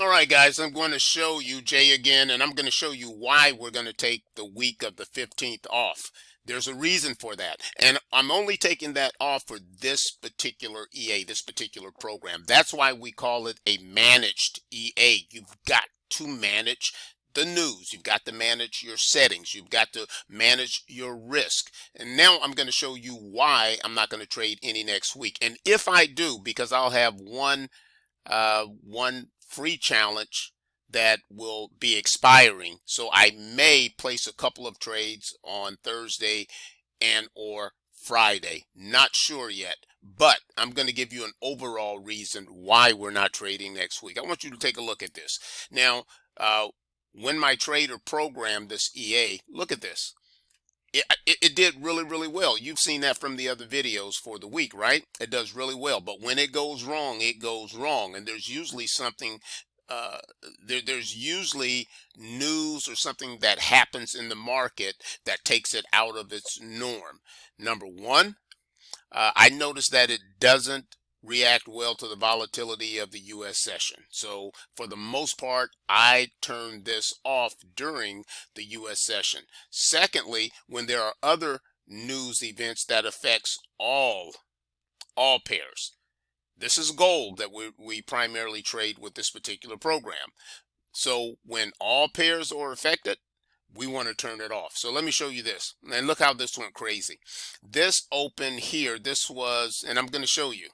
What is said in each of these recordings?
All right, guys, I'm going to show you Jay again, and I'm going to show you why we're going to take the week of the 15th off. There's a reason for that, and I'm only taking that off for this particular EA, this particular program. That's why we call it a managed EA. You've got to manage the news. You've got to manage your settings. You've got to manage your risk. And now I'm going to show you why I'm not going to trade any next week. And if I do, because I'll have one free challenge that will be expiring. So I may place a couple of trades on Thursday and or Friday. Not sure yet, but I'm going to give you an overall reason why we're not trading next week. I want you to take a look at this. Now, when my trader programmed this EA, look at this. It did really well. You've seen that from the other videos for the week, right? It does really well. But when it goes wrong, it goes wrong. And there's usually something, uh, there's usually news or something that happens in the market that takes it out of its norm. Number one, I noticed that it doesn't react well to the volatility of the U.S. session. So for the most part, I turn this off during the U.S. session. Secondly, when there are other news events that affects all pairs. This is gold that we primarily trade with this particular program. So when all pairs are affected, we want to turn it off. So let me show you this. And look how this went crazy. This opened here. This was, and I'm going to show you.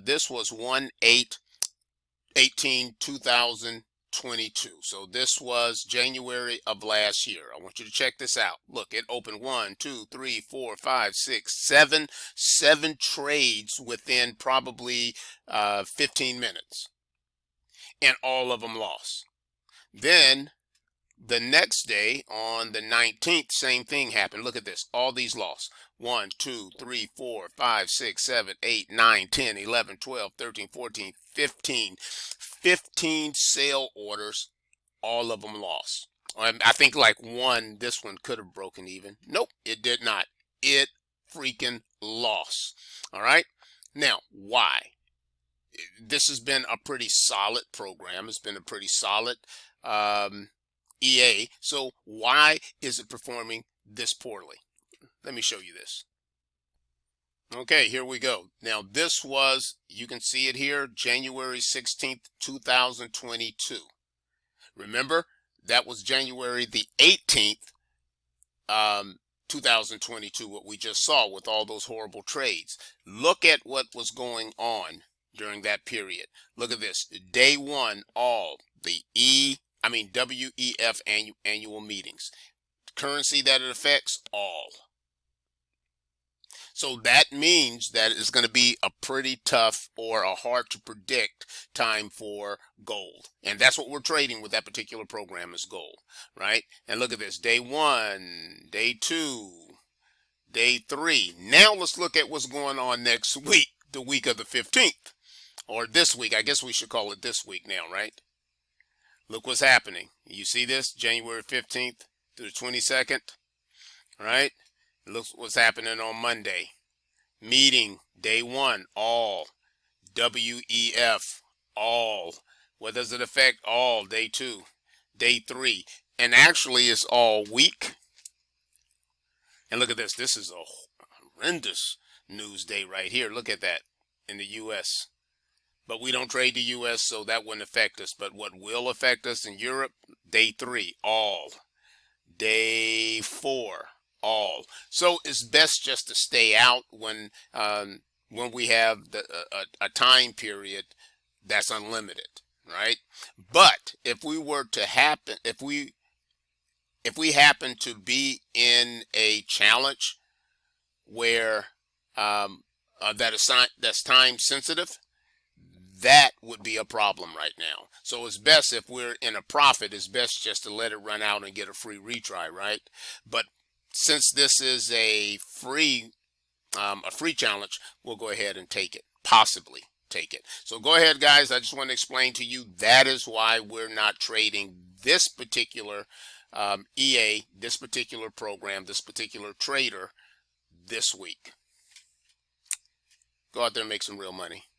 This was 1/8/18/2022. So this was January of last year. I want you to check this out. Look, it opened 1, 2, 3, 4, 5, 6, 7 trades within probably 15 minutes, and all of them lost. Then the next day on the 19th, same thing happened. Look at this. All these lost. 1, 2, 3, 4, 5, 6, 7, 8, 9, 10, 11, 12, 13, 14, 15. 15 sale orders. All of them lost. I think like this one could have broken even. Nope, it did not. It freaking lost. All right. Now, why? This has been a pretty solid program. It's been a pretty solid EA. So why is it performing this poorly? Let me show you this. Okay, here we go. Now this was, you can see it here, January 16th, 2022. Remember, that was January the 18th, 2022, what we just saw with all those horrible trades. Look at what was going on during that period. Look at this. Day one, all the WEF annual meetings. Currency that it affects, all. So that means that it's going to be a pretty tough or a hard to predict time for gold. And that's what we're trading with that particular program is gold, right? And look at this, day one, day two, day three. Now let's look at what's going on next week, the week of the 15th, or this week. I guess we should call it this week now, right? Look what's happening. You see this, January 15th to the 22nd, right? Look what's happening on Monday. Meeting, day one, all. WEF, all. What does it affect? All. Day two, day three. And actually it's all week. And look at this. This is a horrendous news day right here. Look at that in the U.S. But we don't trade the U.S., so that wouldn't affect us. But what will affect us in Europe, day three, all. Day four, all. So it's best just to stay out when we have a time period that's unlimited, right? But if we were to happen, if we happen to be in a challenge where that's time sensitive, that would be a problem right now. So it's best, if we're in a profit, it's best just to let it run out and get a free retry, right? But since this is a free challenge, we'll go ahead and take it, possibly take it. So go ahead, guys. I just want to explain to you that is why we're not trading this particular EA, this particular program, this particular trader this week. Go out there and make some real money.